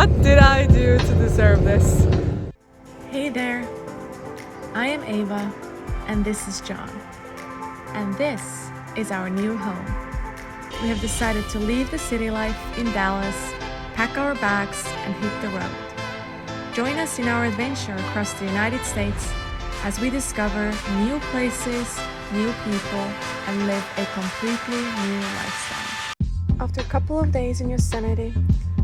What did I do to deserve this? Hey there, I am Ava, and this is John. And this is our new home. We have decided to leave the city life in Dallas, pack our bags, and hit the road. Join us in our adventure across the United States as we discover new places, new people, and live a completely new lifestyle. After a couple of days in Yosemite,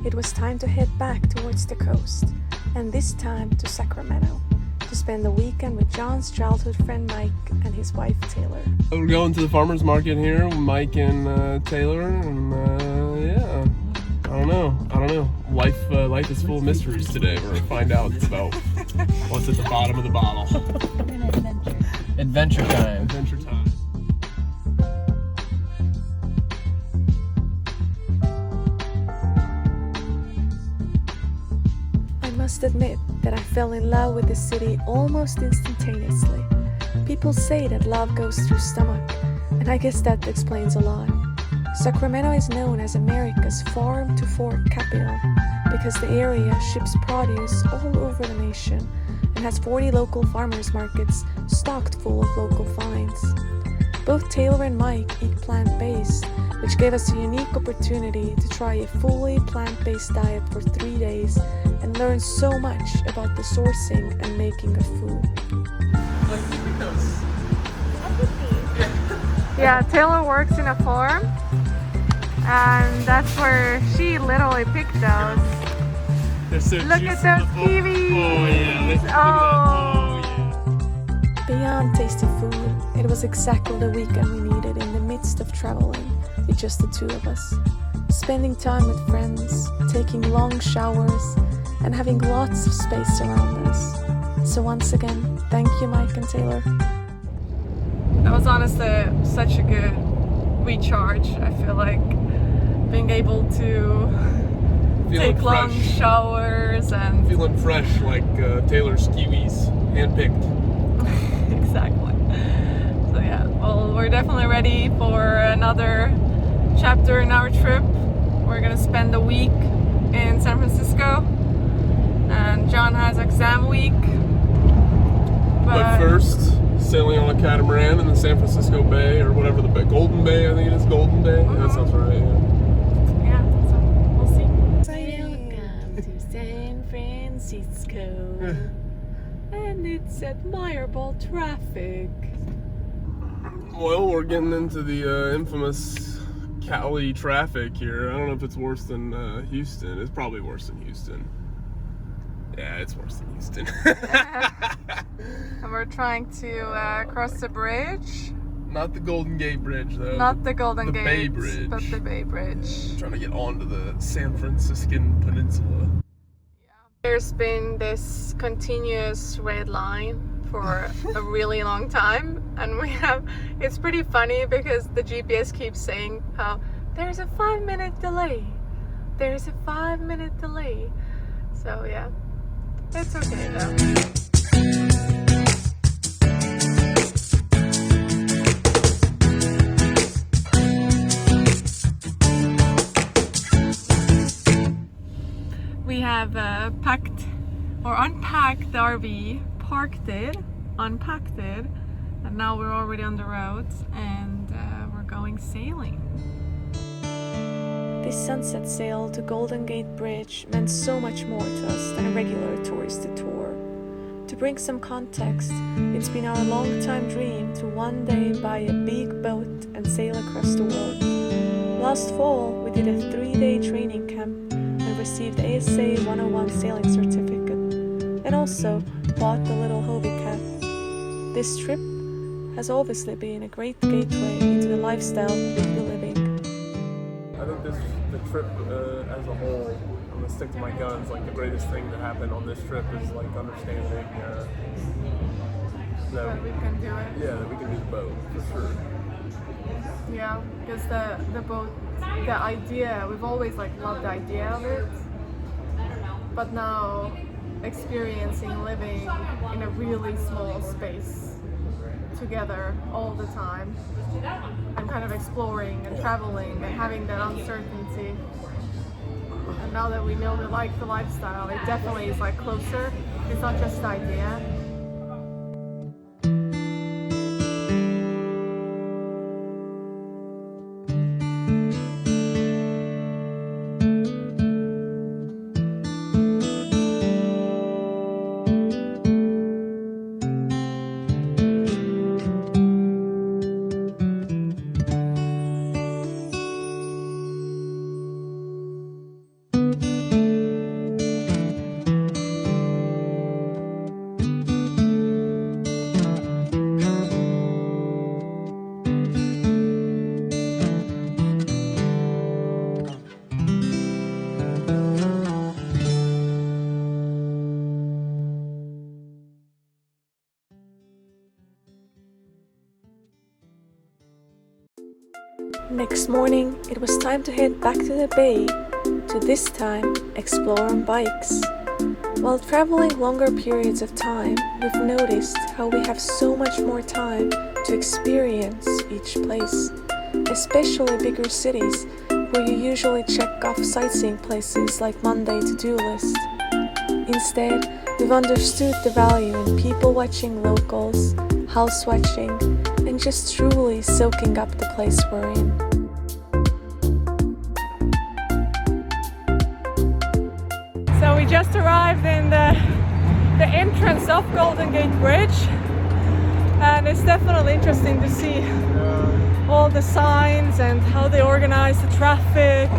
it was time to head back towards the coast, and this time to Sacramento, to spend the weekend with John's childhood friend Mike and his wife Taylor. We're going to the farmer's market here with Mike and Taylor, and yeah, I don't know. Life is full of mysteries today. We're gonna find out about what's at the bottom of the bottle. Adventure time. Adventure time. I must admit that I fell in love with the city almost instantaneously. People say that love goes through stomach, and I guess that explains a lot. Sacramento is known as America's farm-to-fork capital because the area ships produce all over the nation and has 40 local farmers markets stocked full of local finds. Both Taylor and Mike eat plant-based, which gave us a unique opportunity to try a fully plant-based diet for 3 days and learn so much about the sourcing and making of food. Yeah, Taylor works in a farm, and that's where she literally picked those. They're so Look at those kiwis! Oh yeah, look at that. Oh yeah. Beyond tasty food, it was exactly the weekend we needed in the midst of traveling with just the two of us. Spending time with friends, taking long showers, and having lots of space around us. So once again, thank you Mike and Taylor. That was honestly such a good recharge. I feel like being able to take long showers and Feeling fresh like Taylor's kiwis, handpicked. exactly. So yeah, well, we're definitely ready for another chapter in our trip. We're gonna spend a week in San Francisco, and John has exam week. But first, sailing on a catamaran in the San Francisco Bay, or whatever the Bay, Golden Bay, I think it is, Golden Bay. Yeah, that sounds right, yeah, so we'll see. Welcome to San Francisco. And it's admirable traffic. Well, we're getting into the infamous Cali traffic here. I don't know if it's worse than Houston. It's probably worse than Houston. Yeah, it's worse than Houston. And we're trying to cross the bridge. Not the Golden Gate Bridge, though. Not the Golden the Gate, Bay Bridge. but the Bay Bridge. Trying to get onto the San Franciscan Peninsula. There's been this continuous red line for a really long time, and it's pretty funny because the GPS keeps saying how there's a 5-minute delay. There's a 5-minute delay. So yeah, it's okay though. We have packed or unpacked the RV, parked it, unpacked it, and now we're already on the road and we're going sailing. This sunset sail to Golden Gate Bridge meant so much more to us than a regular touristy tour. To bring some context, it's been our long-time dream to one day buy a big boat and sail across the world. Last fall, we did a 3-day training camp and received ASA 101 sailing certificate, and also bought the little Hobie cat. This trip has obviously been a great gateway into the lifestyle we'll be living. I think the trip as a whole, I'm gonna stick to my guns. Like the greatest thing that happened on this trip is like understanding that We can do it. that we can do the boat for sure. Yeah, because the boat, the idea, we've always like loved the idea of it, but now experiencing living in a really small space together all the time and kind of exploring and traveling and having that uncertainty And now that we know we like the lifestyle, it definitely is like closer. It's not just the idea. Next morning, it was time to head back to the bay to this time explore on bikes. While traveling longer periods of time, we've noticed how we have so much more time to experience each place, especially bigger cities where you usually check off sightseeing places like Monday to-do list. Instead, we've understood the value in people watching locals, house watching, and just truly soaking up the place we're in. So we just arrived in the entrance of Golden Gate Bridge, and it's definitely interesting to see all the signs and how they organize the traffic.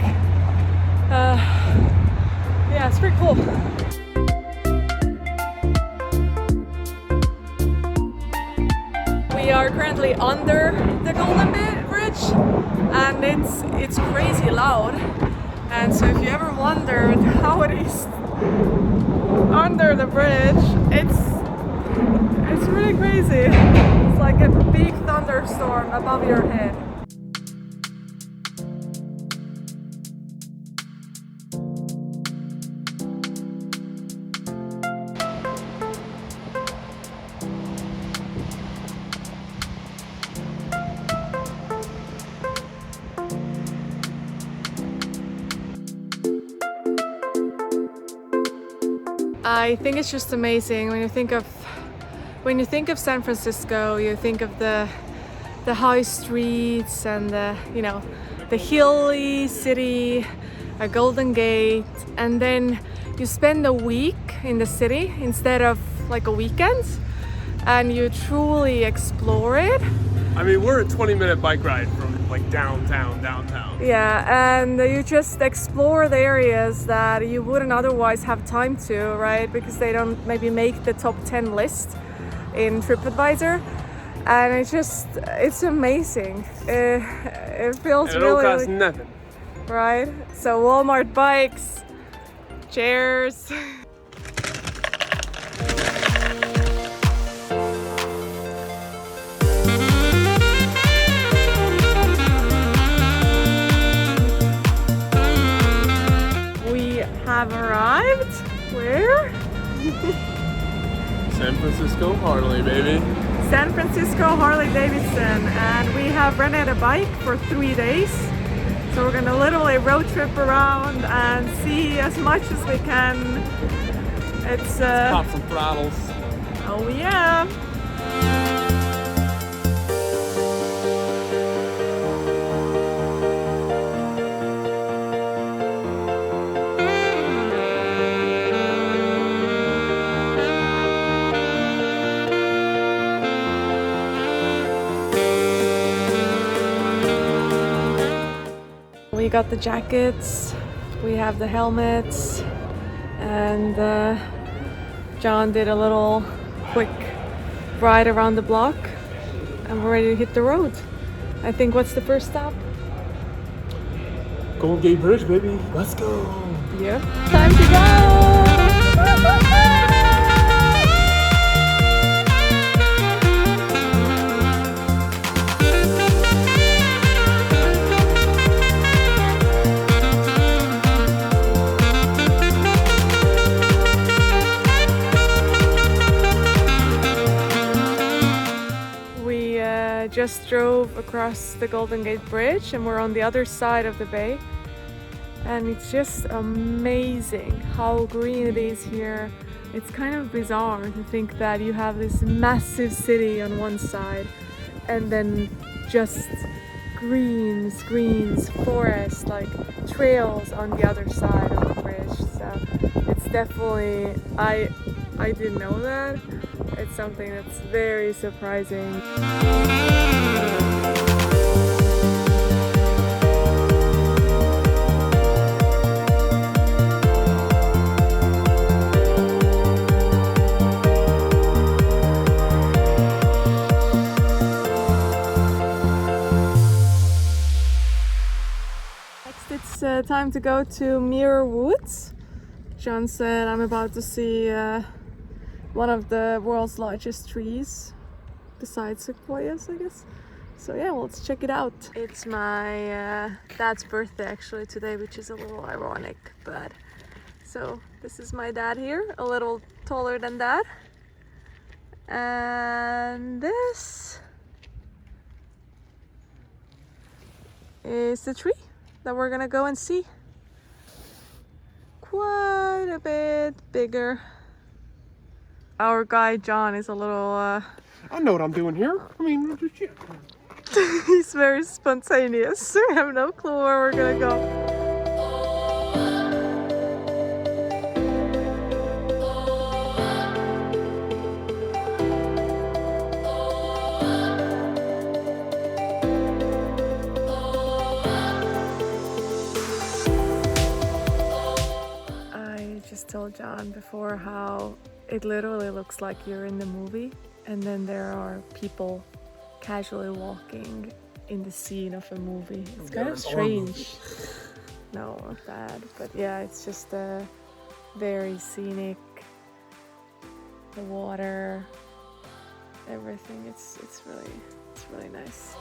Yeah, it's pretty cool. We are currently under the Golden Gate Bridge, and it's crazy loud. And so if you ever wondered how it is under the bridge, it's really crazy. It's like a big thunderstorm above your head. I think it's just amazing when you think of San Francisco. You think of the high streets and the hilly city, a Golden Gate, and then you spend a week in the city instead of like a weekend, and you truly explore it. I mean, we're a 20-minute bike ride from like downtown. Yeah, and you just explore the areas that you wouldn't otherwise have time to, right? Because they don't maybe make the top 10 list in TripAdvisor. And it's amazing. It feels and it really... don't cost nothing. Right? So Walmart bikes, cheers. Have arrived. Where? San Francisco Harley, baby. San Francisco Harley Davidson, and we have rented a bike for 3 days. So we're gonna literally road trip around and see as much as we can. Let's pop some throttles. Oh yeah. We got the jackets, we have the helmets, and John did a little quick ride around the block, and we're ready to hit the road. I think what's the first stop? Golden Gate Bridge, baby. Let's go. Yeah. Time to go! Just drove across the Golden Gate Bridge and we're on the other side of the bay, and it's just amazing how green it is here. It's kind of bizarre to think that you have this massive city on one side and then just greens, forest, like trails on the other side of the bridge. So it's definitely, I didn't know that. It's something that's very surprising. It's time to go to Muir Woods. John said I'm about to see one of the world's largest trees, besides sequoias, I guess. So yeah, well, let's check it out. It's my dad's birthday actually today, which is a little ironic, but so this is my dad here, a little taller than Dad, and this is the tree that we're gonna go and see. Quite a bit bigger. Our guy John is a little I know what I'm doing here. I mean, he's very spontaneous. We have no clue where we're gonna go. Told John before how it literally looks like you're in the movie, and then there are people casually walking in the scene of a movie. It's kind of strange. No, not that, but yeah, it's just very scenic. The water, everything. It's really nice.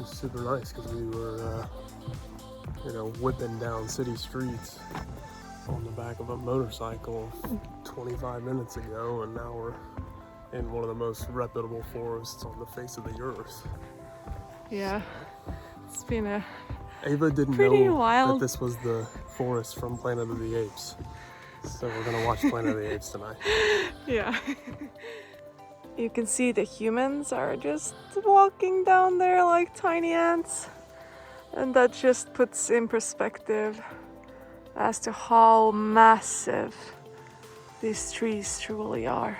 Super nice because we were, whipping down city streets on the back of a motorcycle 25 minutes ago, and now we're in one of the most reputable forests on the face of the earth. Yeah, it's been a Ava didn't pretty know wild. that this was the forest from Planet of the Apes, so we're gonna watch Planet of the Apes tonight. Yeah. You can see the humans are just walking down there like tiny ants. And that just puts in perspective as to how massive these trees truly are.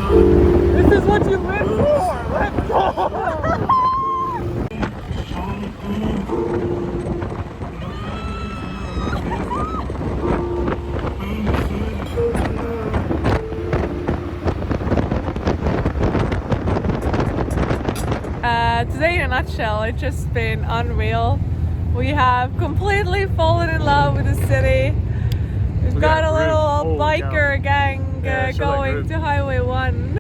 This is what you live for! Let's go! Today in a nutshell, it's just been unreal. We have completely fallen in love with the city. We've got a little biker gang going to Highway 1.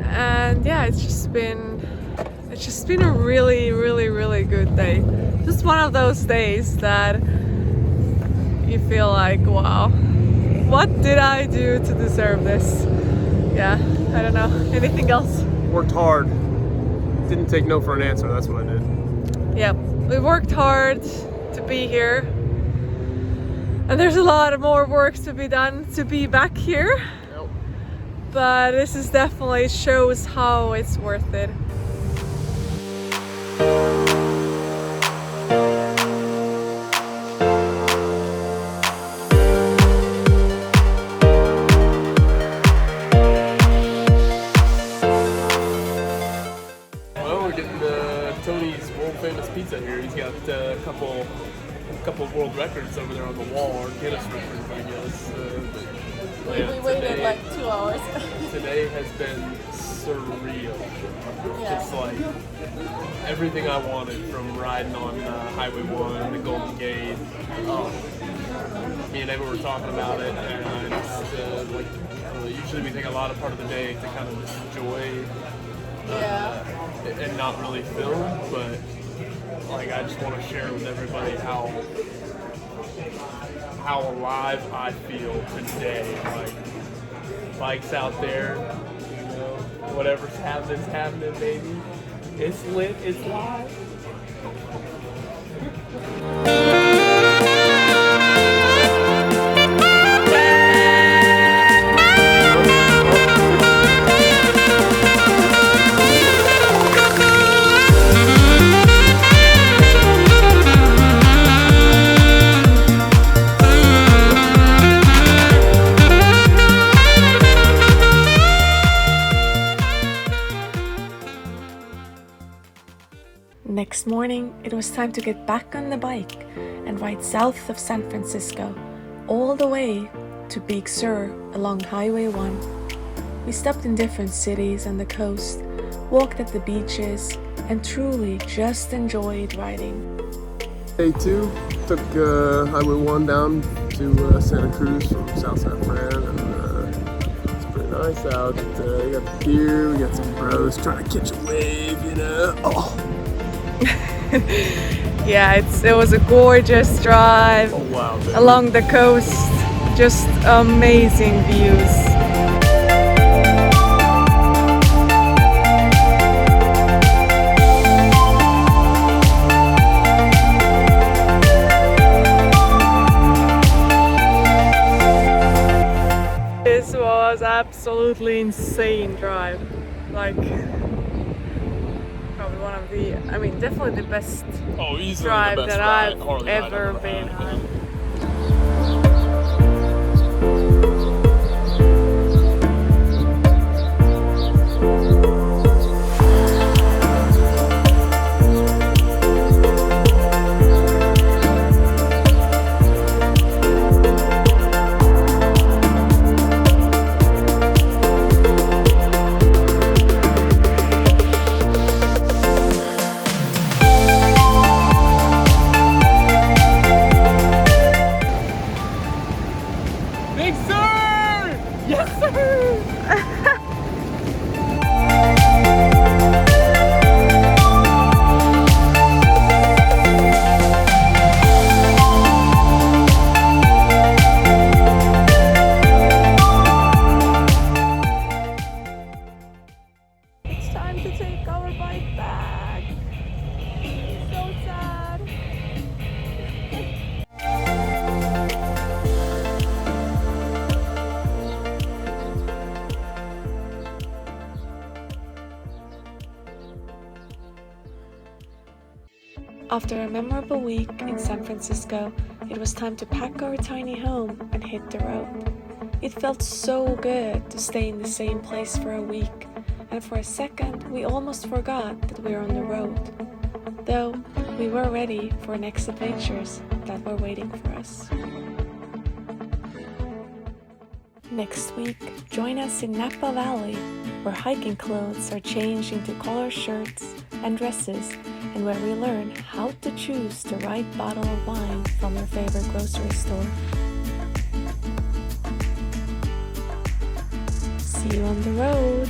And yeah, it's just been a really good day. Just one of those days that you feel like, wow, what did I do to deserve this? Yeah, I don't know. Anything else? Worked hard. Didn't take no for an answer, that's what I did. Yep, we worked hard to be here. And there's a lot of more work to be done to be back here. Yep. But this is definitely shows how it's worth it. pizza here. He's got a couple world records over there on the wall, or Guinness records, I guess. We waited like 2 hours. Today has been surreal. Yeah. Just like everything I wanted from riding on Highway 1, the Golden Gate. Me and Ava were talking about it, and I just usually we take a lot of part of the day to kind of just enjoy and not really film, but like I just want to share with everybody how alive I feel today. Like bikes out there, you know, whatever's happening, baby. It's lit, it's live. Next morning, it was time to get back on the bike and ride south of San Francisco, all the way to Big Sur along Highway 1. We stopped in different cities on the coast, walked at the beaches, and truly just enjoyed riding. Day 2, took Highway 1 down to Santa Cruz from South San Fran, and it's pretty nice out. We got the pier, we got some bros trying to catch a wave, you know. Oh. Yeah, it was a gorgeous drive along the coast, just amazing views. This was absolutely insane drive, like probably one of the, definitely the best drive that I've ever been on. Big Sur! Yes, sir! It's time to take our bike back. So sad. After a memorable week in San Francisco, it was time to pack our tiny home and hit the road. It felt so good to stay in the same place for a week, and for a second we almost forgot that we were on the road. Though we were ready for next adventures that were waiting for us. Next week, join us in Napa Valley, where hiking clothes are changed into color shirts and dresses, and where we learn how to choose the right bottle of wine from your favorite grocery store. See you on the road!